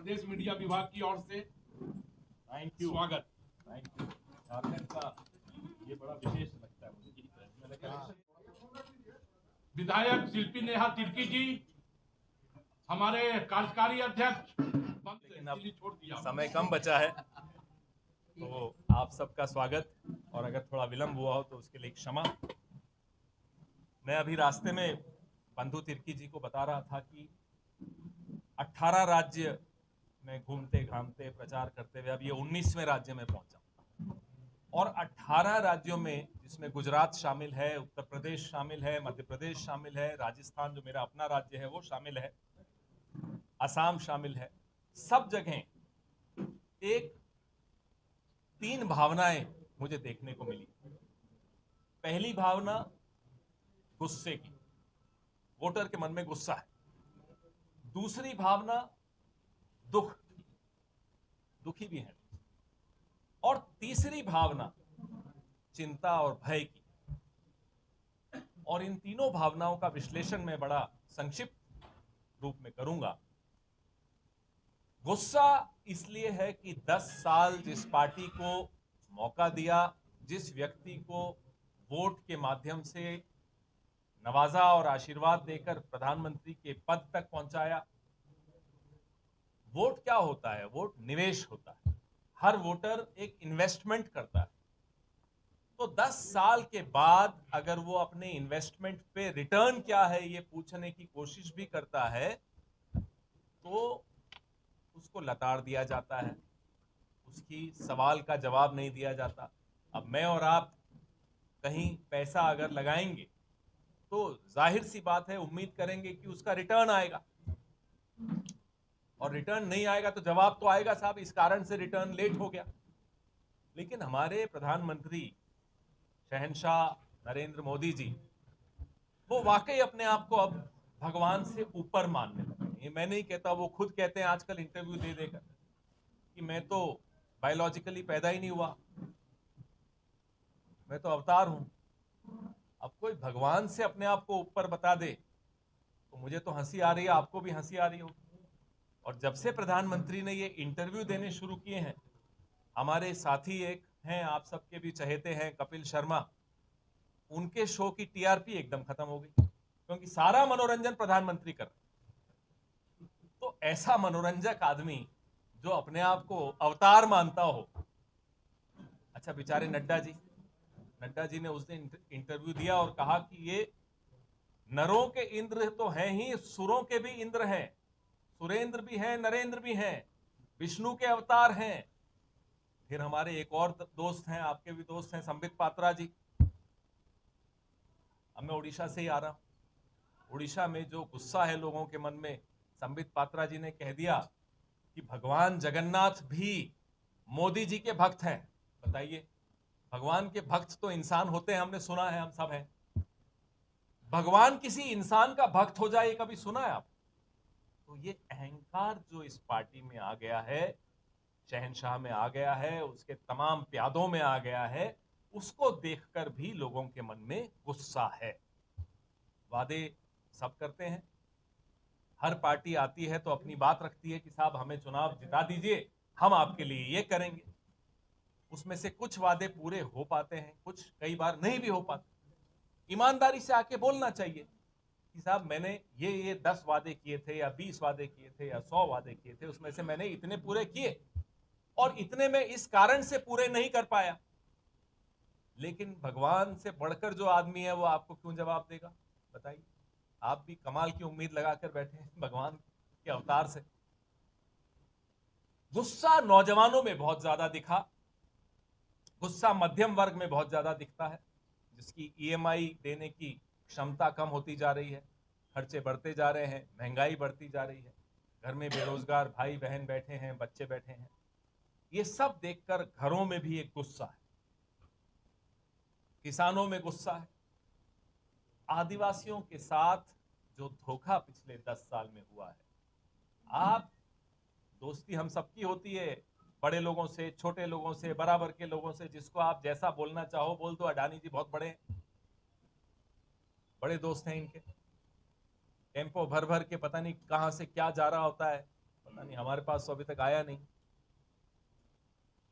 प्रदेश media विभाग की ओर से थैंक यू। स्वागत। Thank you. झारखंड का ये बड़ा विशेष लगता है मुझे। विधायक शिल्पी नेहा तिर्की जी, हमारे कार्यकारी अध्यक्ष, लेकिन अब समय कम बचा है, तो आप सबका स्वागत, और अगर थोड़ा विलंब हुआ हो तो उसके लिए क्षमा। मैं अभी रास्ते में बंधु तिर्की जी को बता रहा था कि 18 राज्य में घूमते घामते प्रचार करते हुए अब ये 19वें राज्य में पहुंचा, और 18 राज्यों में, जिसमें गुजरात शामिल है, उत्तर प्रदेश शामिल है, मध्य प्रदेश शामिल है, राजस्थान जो मेरा अपना राज्य है वो शामिल है, असम शामिल है, सब जगह एक 3 भावनाएं मुझे देखने को मिली। पहली भावना गुस्से की, वोटर के मन में गुस्सा है। दूसरी भावना दुख की, दुखी भी है। और तीसरी भावना चिंता और भय की। और इन तीनों भावनाओं का विश्लेषण मैं बड़ा संक्षिप्त रूप में करूंगा। गुस्सा इसलिए है कि 10 साल जिस पार्टी को मौका दिया, जिस व्यक्ति को वोट के माध्यम से नवाजा और आशीर्वाद देकर प्रधानमंत्री के पद तक पहुंचाया। वोट क्या होता है? वोट निवेश होता है। हर वोटर एक इन्वेस्टमेंट करता है। तो 10 साल के बाद अगर वो अपने इन्वेस्टमेंट पे रिटर्न क्या है ये पूछने की कोशिश भी करता है, तो उसको लताड़ दिया जाता है, उसकी सवाल का जवाब नहीं दिया जाता। अब मैं और आप कहीं पैसा अगर लगाएंगे तो जाहिर सी बात है उम्मीद करेंगे कि उसका रिटर्न आएगा, और रिटर्न नहीं आएगा तो जवाब तो आएगा, साहब इस कारण से रिटर्न लेट हो गया। लेकिन हमारे प्रधानमंत्री शहंशाह नरेंद्र मोदी जी, वो वाकई अपने आप को अब भगवान से ऊपर मानने लगे। ये मैं नहीं कहता, वो खुद कहते हैं आजकल इंटरव्यू दे देकर कि मैं तो बायोलॉजिकली पैदा ही नहीं हुआ, मैं तो अवतार हूं। अब कोई भगवान से अपने आप को ऊपर बता दे तो मुझे तो हंसी आ रही है, आपको भी हंसी आ रही हो। और जब से प्रधानमंत्री ने ये इंटरव्यू देने शुरू किए हैं, हमारे साथी एक हैं, आप सबके भी चहेते हैं, कपिल शर्मा, उनके शो की टीआरपी एकदम खत्म हो गई, क्योंकि सारा मनोरंजन प्रधानमंत्री कर रहे। तो ऐसा मनोरंजक आदमी जो अपने आप को अवतार मानता हो। अच्छा, बेचारे नड्डा जी ने उस दिन इंटरव्यू दिया और कहा कि ये नरों के इंद्र तो हैं ही, सुरों के भी इंद्र हैं, सुरेंद्र भी हैं, नरेंद्र भी हैं, विष्णु के अवतार हैं। फिर हमारे एक और दोस्त हैं, आपके भी दोस्त हैं, संबित पात्रा जी। अब मैं उड़ीसा से ही आ रहा हूं। उड़ीसा में जो गुस्सा है लोगों के मन में, संबित पात्रा जी ने कह दिया कि भगवान जगन्नाथ भी मोदी जी के भक्त हैं। बताइए, भगवान के भक्त तो इंसान होते हैं, हमने सुना है, हम सब हैं। भगवान किसी इंसान का भक्त हो जाए, कभी सुना है आप? तो ये अहंकार जो इस पार्टी में आ गया है, शहंशाह में आ गया है, उसके तमाम प्यादों में आ गया है, उसको देखकर भी लोगों के मन में गुस्सा है। वादे सब करते हैं, हर पार्टी आती है तो अपनी बात रखती है कि साहब हमें चुनाव जिता दीजिए, हम आपके लिए ये करेंगे। उसमें से कुछ वादे पूरे हो पाते हैं, कुछ कई बार नहीं भी हो पाते। ईमानदारी से आके बोलना चाहिए कि साहब मैंने ये 10 वादे किए थे, या 20 वादे किए थे, या 100 वादे किए थे, उसमें से मैंने इतने पूरे किए, और इतने में इस कारण से पूरे नहीं कर पाया। लेकिन भगवान से बढ़कर जो आदमी है वो आपको क्यों जवाब देगा? बताइए। आप भी कमाल की उम्मीद लगाकर बैठे हैं भगवान के अवतार से। गुस्सा नौजवानों में बहुत ज्यादा दिखा, गुस्सा मध्यम वर्ग में बहुत ज्यादा दिखता है, जिसकी ईएमआई देने की क्षमता कम होती जा रही है, खर्चे बढ़ते जा रहे हैं, महंगाई बढ़ती जा रही है, घर में बेरोजगार भाई बहन बैठे हैं, बच्चे बैठे हैं। ये सब देखकर घरों में भी एक गुस्सा है, किसानों में गुस्सा है। आदिवासियों के साथ जो धोखा पिछले 10 साल में हुआ है, आप दोस्ती हम सबकी होती है, बड़े लोगों से, छोटे लोगों से, बराबर के लोगों से, जिसको आप जैसा बोलना चाहो बोल दो। अडानी जी बहुत बड़े हैं, बड़े दोस्त हैं इनके, टेम्पो भर भर के पता नहीं कहां से क्या जा रहा होता है, पता नहीं, हमारे पास तो अभी तक आया नहीं।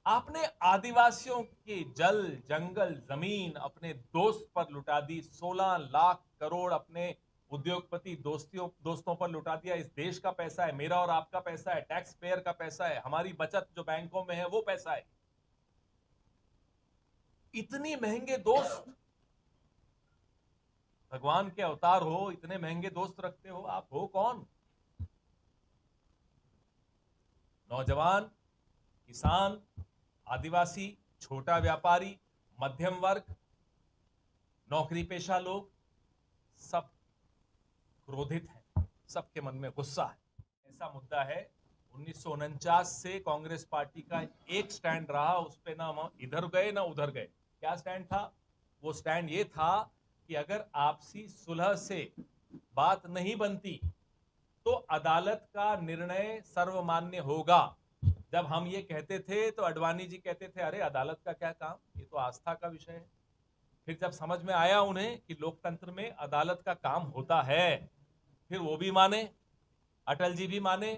आपने आदिवासियों की जल, जंगल, जमीन अपने दोस्त पर लुटा दी। 16 लाख करोड़ अपने उद्योगपति दोस्तों पर लुटा दिया। इस देश का पैसा है, मेरा और आपका पैसा है, टैक्स पेयर का पैसा है, हमारी बचत जो बैंकों में है वो पैसा है। इतनी महंगे दोस्त, भगवान के अवतार हो, इतने महंगे दोस्त रखते हो, आप हो कौन? नौजवान, किसान, आदिवासी, छोटा व्यापारी, मध्यम वर्ग, नौकरी पेशा लोग सब क्रोधित हैं, सबके मन में गुस्सा है। ऐसा मुद्दा है 1949 से कांग्रेस पार्टी का एक स्टैंड रहा, उस पे ना हम इधर गए ना उधर गए। क्या स्टैंड था? वो स्टैंड ये था कि अगर आपसी सुलह से बात नहीं बनती तो अदालत का निर्णय सर्वमान्य होगा। जब हम ये कहते थे तो अडवाणी जी कहते थे अरे अदालत का क्या काम, ये तो आस्था का विषय है। फिर जब समझ में आया उन्हें कि लोकतंत्र में अदालत का काम होता है, फिर वो भी माने, अटल जी भी माने,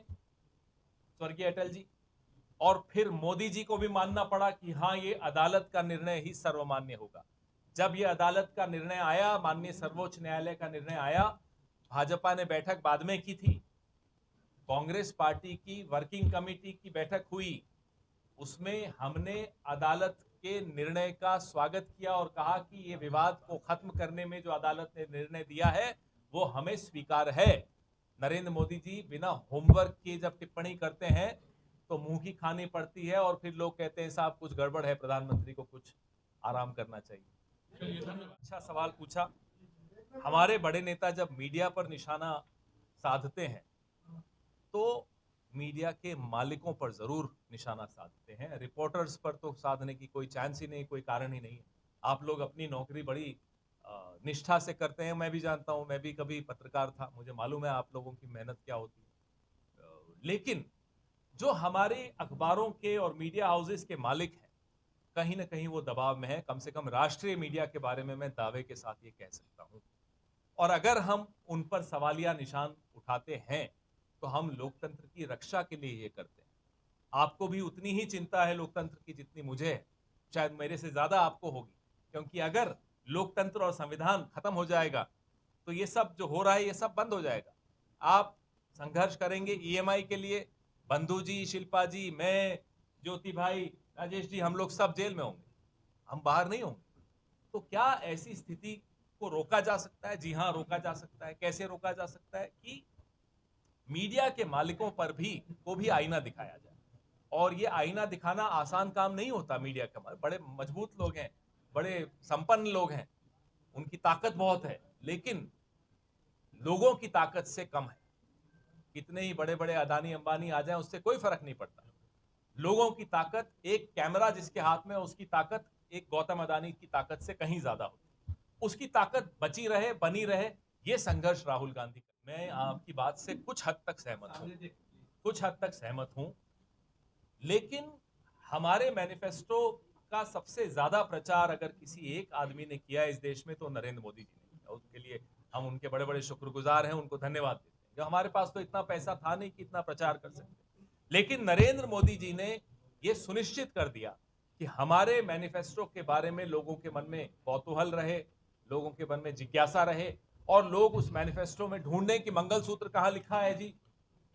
स्वर्गीय अटल जी, और फिर मोदी जी को भी मानना पड़ा कि हाँ ये अदालत का निर्णय ही सर्वमान्य होगा। जब ये अदालत का निर्णय आया, माननीय सर्वोच्च न्यायालय का निर्णय आया, भाजपा ने बैठक बाद में की थी, कांग्रेस पार्टी की वर्किंग कमेटी की बैठक हुई, उसमें हमने अदालत के निर्णय का स्वागत किया और कहा कि ये विवाद को खत्म करने में जो अदालत ने निर्णय दिया है वो हमें स्वीकार है। नरेंद्र मोदी जी बिना होमवर्क किए जब टिप्पणी करते हैं तो मुंह की खानी पड़ती है और फिर लोग कहते हैं साहब कुछ गड़बड़ है, प्रधानमंत्री को कुछ आराम करना चाहिए। चलिए धन्यवाद। अच्छा सवाल पूछा। हमारे बड़े नेता जब मीडिया पर निशाना साधते हैं तो मीडिया के मालिकों पर जरूर निशाना साधते हैं, रिपोर्टर्स पर तो साधने की कोई चांस ही नहीं, कोई कारण ही नहीं है। आप लोग अपनी नौकरी बड़ी निष्ठा से करते हैं, मैं भी जानता हूं, मैं भी कभी पत्रकार था, मुझे मालूम है आप लोगों की मेहनत क्या होती है। लेकिन जो हमारे अखबारों के और मीडिया हाउसेस के मालिक हैं, कहीं ना कहीं वो दबाव में है। कम से कम राष्ट्रीय मीडिया के बारे में मैं दावे के साथ ये कह सकता हूं। और अगर हम उन पर सवालिया निशान उठाते हैं तो हम लोकतंत्र की रक्षा के लिए ये करते हैं। आपको भी उतनी ही चिंता है लोकतंत्र की जितनी मुझे है, शायद मेरे से ज्यादा आपको होगी, क्योंकि अगर लोकतंत्र और संविधान खत्म हो जाएगा तो ये सब जो हो रहा है ये सब बंद हो जाएगा। आप संघर्ष करेंगे ईएमआई के लिए, बंधु जी, शिल्पा जी, मैं, ज्योति भाई, राजेश जी, हम लोग सब जेल में होंगे, हम बाहर नहीं होंगे। तो क्या ऐसी स्थिति को रोका जा सकता है? जी हाँ, रोका जा सकता है। कैसे रोका जा सकता है? कि मीडिया के मालिकों पर भी को भी आईना दिखाया जाए। और ये आईना दिखाना आसान काम नहीं होता। मीडिया के मालिक बड़े मजबूत लोग हैं, बड़े संपन्न लोग हैं, उनकी ताकत बहुत है, लेकिन लोगों की ताकत से कम है। कितने ही बड़े बड़े अदानी अंबानी आ जाएं उससे कोई फर्क नहीं पड़ता। लोगों की ताकत, एक कैमरा जिसके हाथ में, उसकी ताकत एक गौतम अदानी की ताकत से कहीं ज्यादा होती है। उसकी ताकत बची रहे, बनी रहे, ये संघर्ष राहुल गांधी का। मैं आपकी बात से कुछ हद तक सहमत हूं, लेकिन हमारे मैनिफेस्टो का सबसे ज्यादा प्रचार अगर किसी एक आदमी ने किया इस देश में तो नरेंद्र मोदी जी ने किया। उसके लिए हम उनके बड़े बड़े शुक्रगुजार हैं, उनको धन्यवाद देते हैं। जो हमारे पास तो इतना पैसा था नहीं कि इतना प्रचार कर सकते, लेकिन नरेंद्र मोदी जी ने यह सुनिश्चित कर दिया कि हमारे मैनिफेस्टो के बारे में लोगों के मन में कौतूहल रहे, लोगों के मन में जिज्ञासा रहे, और लोग उस मैनिफेस्टो में ढूंढने कि मंगलसूत्र कहां लिखा है जी,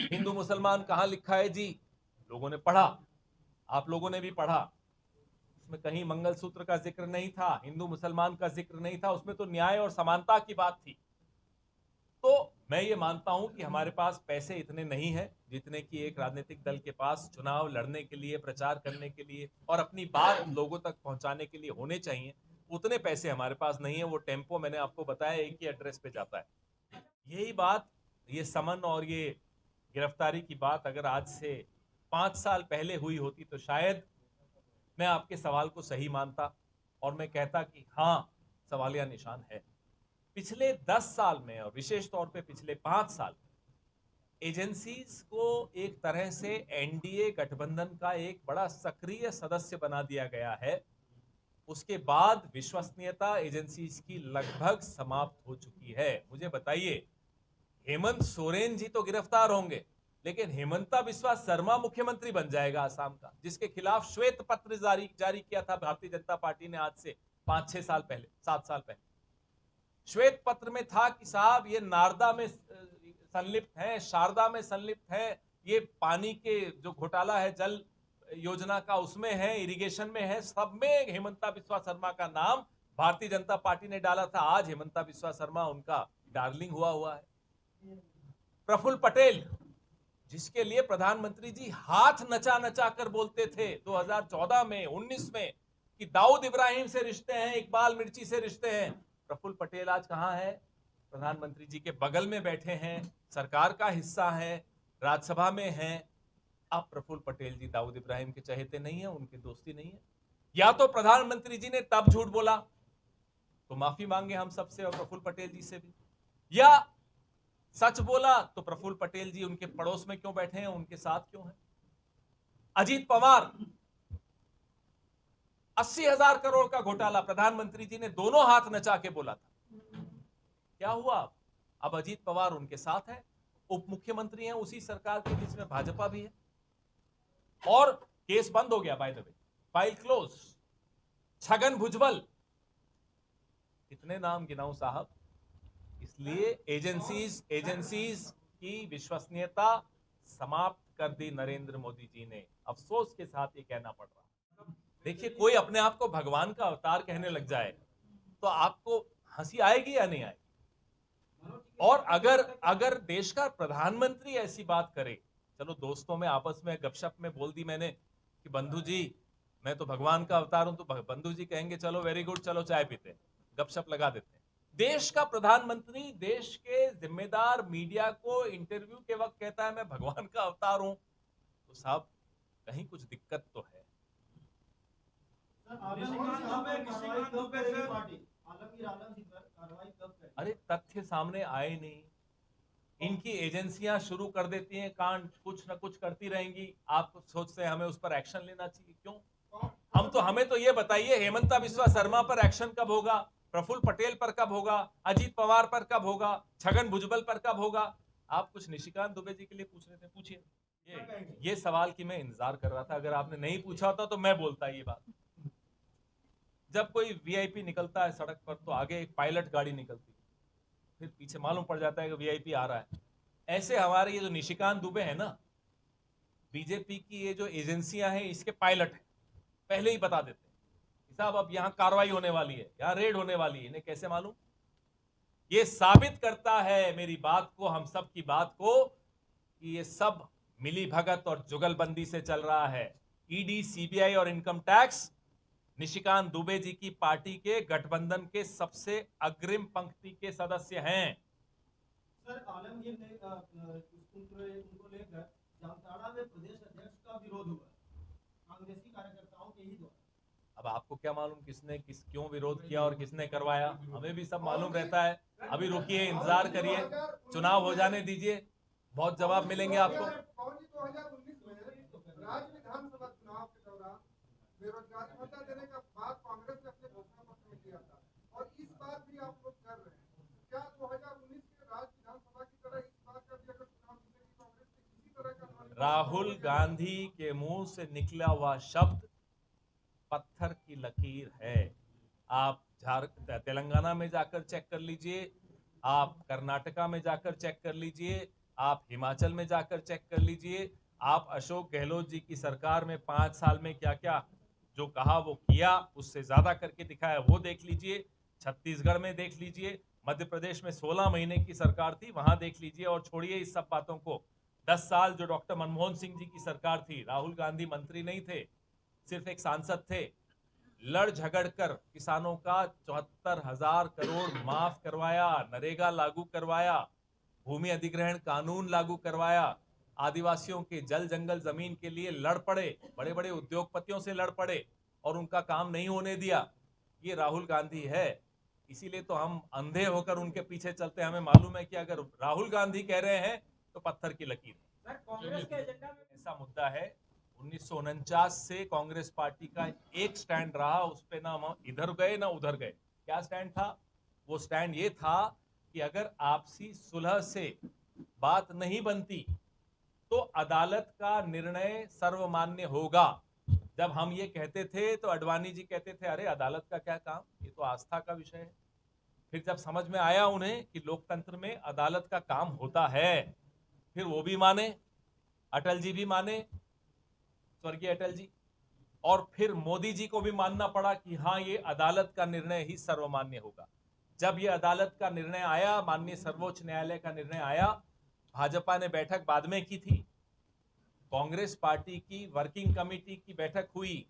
हिंदू मुसलमान कहां लिखा है जी। लोगों ने पढ़ा, आप लोगों ने भी पढ़ा, उसमें कहीं मंगलसूत्र का जिक्र नहीं था, हिंदू मुसलमान का जिक्र नहीं था, उसमें तो न्याय और समानता की बात थी। तो मैं ये मानता हूं कि हमारे पास पैसे इतने नहीं हैं जितने कि एक राजनीतिक दल के पास चुनाव लड़ने के लिए, प्रचार करने के लिए और अपनी बात लोगों तक पहुंचाने के लिए होने चाहिए। उतने पैसे हमारे पास नहीं है। वो टेम्पो मैंने आपको बताया एक ही एड्रेस पे जाता है। यही बात, ये समन और ये गिरफ्तारी की बात अगर आज से 5 साल पहले हुई होती तो शायद मैं आपके सवाल को सही मानता और मैं कहता कि हाँ, सवालिया निशान है। पिछले 10 साल में और विशेष तौर पे पिछले 5 साल एजेंसीज को एक तरह से एनडीए गठबंधन का एक बड़ा सक्रिय सदस्य बना दिया गया है। उसके बाद विश्वसनीयता एजेंसीज की लगभग समाप्त हो चुकी है। मुझे बताइए, हेमंत सोरेन जी तो गिरफ्तार होंगे, लेकिन हेमंता बिस्वा शर्मा मुख्यमंत्री बन जाएगा असम का, जिसके खिलाफ श्वेत पत्र जारी किया था भारतीय जनता पार्टी ने आज से 5-6 साल पहले, 7 साल पहले। श्वेत पत्र में था कि साहब ये नारदा में संलिप्त है, शारदा में संलिप्त है, ये पानी के जो घोटाला है जल योजना का उसमें है, इरिगेशन में है, सब में हेमंता बिस्वा शर्मा का नाम भारतीय जनता पार्टी ने डाला था। आज हेमंता बिस्वा शर्मा उनका डार्लिंग हुआ है। प्रफुल्ल पटेल, जिसके लिए प्रधानमंत्री जी हाथ नचा नचा कर बोलते थे 2014 में, 19 में कि दाऊद इब्राहिम से रिश्ते हैं, इकबाल मिर्ची से रिश्ते हैं। प्रफुल्ल पटेल आज कहां है? प्रधानमंत्री जी के बगल में बैठे हैं, सरकार का हिस्सा है, राज्यसभा में हैं। अब प्रफुल्ल पटेल जी दाऊद इब्राहिम के चहेते नहीं है, उनकी दोस्ती नहीं है। या तो प्रधानमंत्री जी ने तब झूठ बोला तो माफी मांगे हम सबसे और प्रफुल्ल पटेल जी से भी, या सच बोला तो प्रफुल्ल पटेल जी उनके पड़ोस में क्यों बैठे हैं, उनके साथ क्यों हैं। अजीत पवार, 80,000 करोड़ का घोटाला प्रधानमंत्री जी ने दोनों हाथ नचा के बोला था। क्या हुआ? अब अजीत पवार उनके साथ है, उप मुख्यमंत्री हैं उसी सरकार के, जिसमें भाजपा भी है, और केस बंद हो गया, by the way, file close. Chhagan Bhujbal, कितने नाम गिनाऊं साहब। इसलिए एजेंसीज की विश्वसनीयता समाप्त कर दी नरेंद्र मोदी जी ने। अफसोस के साथ ये कहना पड़ रहा है। देखिए, कोई अपने आप को भगवान का अवतार कहने लग जाए तो आपको हंसी आएगी या नहीं आएगी? और अगर देश का प्रधानमंत्री ऐसी बात करे, चलो दोस्तों में आपस में गपशप में बोल दी मैंने कि बंधु जी मैं तो भगवान का अवतार हूं, तो बंधु जी कहेंगे चलो वेरी गुड, चलो चाय पीते, गपशप लगा देते हैं। देश का प्रधानमंत्री देश के जिम्मेदार मीडिया को इंटरव्यू के वक्त कहता है मैं भगवान का अवतार हूं, तो साहब कहीं कुछ दिक्कत तो है। अरे तथ्य सामने आए नहीं, इनकी एजेंसियां शुरू कर देती हैं कांड, कुछ ना कुछ करती रहेंगी, आप सोचते हैं हमें उस पर एक्शन लेना चाहिए। क्यों? हमें तो ये बताइए, हेमंता बिस्वा शर्मा पर एक्शन कब होगा, प्रफुल्ल पटेल पर कब होगा, अजीत पवार पर कब होगा, छगन भुजबल पर कब होगा? आप कुछ निशिकांत दुबे जी के लिए पूछ रहे थे, पूछिए। ये सवाल की मैं इंतजार कर रहा था, अगर आपने नहीं पूछा होता तो मैं बोलता ये बात। जब कोई वीआईपी निकलता है सड़क पर तो आगे एक पायलट गाड़ी निकलती है, फिर पीछे मालूम पड़ जाता है कि वीआईपी आ रहा है। ऐसे हमारे ये जो निशिकांत दुबे है ना, बीजेपी की ये जो एजेंसियां हैं इसके पायलट हैं, पहले ही बता देते हैं साहब अब यहां कार्रवाई होने वाली है, यहां रेड होने वाली है। इन्हें कैसे मालूम? ये साबित करता है मेरी बात को, हम सब की बात को, कि ये सब मिली भगत और जुगलबंदी से चल रहा है। ईडी, सीबीआई और इनकम टैक्स निशिकांत दुबे जी की पार्टी के गठबंधन के सबसे अग्रिम पंक्ति के सदस्य हैं। सर, आलमगीर ने उनको लेकर जामताड़ा में प्रदेश अध्यक्ष का विरोध हुआ कांग्रेसी कार्यकर्ताओं के ही द्वारा। अब आपको क्या मालूम किसने क्यों विरोध किया और किसने करवाया? हमें भी सब मालूम रहता है। अभी रुकिए, इंतजार करिए, चुनाव हो जाने दीजिए, बहुत जवाब मिलेंगे आपको। 2019 में राज्य विधानसभा चुनाव के दौरान बेरोजगारी भत्ता देने का बात कांग्रेस ने अपने घोषणा पत्र में किया था, और इस बार भी आप लोग कर रहे हैं। क्या 2019 के राज्य विधानसभा की तरह इस बार का भी अगर चुनाव जीतेगी कांग्रेस ने इसी तरह का? राहुल गांधी के मुंह से निकला हुआ शब्द पत्थर की लकीर है। आप तेलंगाना में जाकर चेक कर लीजिए, आप कर्नाटका में जाकर चेक कर लीजिए, आप हिमाचल में जाकर चेक कर लीजिए, आप अशोक गहलोत जी की सरकार में 5 साल में क्या क्या जो कहा वो किया, उससे ज्यादा करके दिखाया वो देख लीजिए। छत्तीसगढ़ में देख लीजिए, मध्य प्रदेश में 16 महीने की सरकार थी, वहां देख लीजिए। और छोड़िए इस सब बातों को, 10 साल जो डॉक्टर मनमोहन सिंह जी की सरकार थी, राहुल गांधी मंत्री नहीं थे, सिर्फ एक सांसद थे, लड़ झगड़ कर किसानों का 74,000 करोड़ माफ करवाया, नरेगा लागू करवाया, भूमि अधिग्रहण कानून लागू करवाया, आदिवासियों के जल जंगल जमीन के लिए लड़ पड़े, बड़े बड़े उद्योगपतियों से लड़ पड़े और उनका काम नहीं होने दिया। ये राहुल गांधी है। इसीलिए तो हम अंधे होकर उनके पीछे चलते हैं। हमें मालूम है कि अगर राहुल गांधी कह रहे हैं तो पत्थर की लकीर। कांग्रेस के एजेंडा में ऐसा मुद्दा है, 1949 से कांग्रेस पार्टी का एक स्टैंड रहा, उस पे ना हम इधर गए ना उधर गए। क्या स्टैंड था? वो स्टैंड ये था कि अगर आपसी सुलह से बात नहीं बनती तो अदालत का निर्णय सर्वमान्य होगा। जब हम ये कहते थे तो अडवाणी जी कहते थे अरे अदालत का क्या काम, ये तो आस्था का विषय है। फिर जब समझ में आया उन्हें कि लोकतंत्र में अदालत का काम होता है, फिर वो भी माने, अटल जी भी माने, स्वर्गीय अटल जी, और फिर मोदी जी को भी मानना पड़ा कि हाँ ये अदालत का निर्णय ही सर्वमान्य होगा। जब ये अदालत का निर्णय आया, माननीय सर्वोच्च न्यायालय का निर्णय आया, भाजपा ने बैठक बाद में की थी, कांग्रेस पार्टी की वर्किंग कमेटी की बैठक हुई,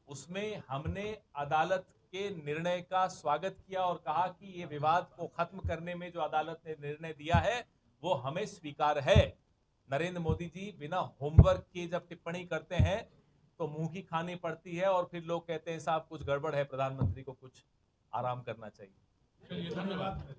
उसमें हमने अदालत के निर्णय का स्वागत किया और कहा कि ये विवाद को खत्म करने में जो अदालत ने निर्णय दिया है वो हमें स्वीकार है। नरेंद्र मोदी जी बिना होमवर्क के जब टिप्पणी करते हैं तो मुंह की खानी पड़ती है और फिर लोग कहते हैं साहब कुछ गड़बड़ है, प्रधानमंत्री को कुछ आराम करना चाहिए। चलिए धन्यवाद।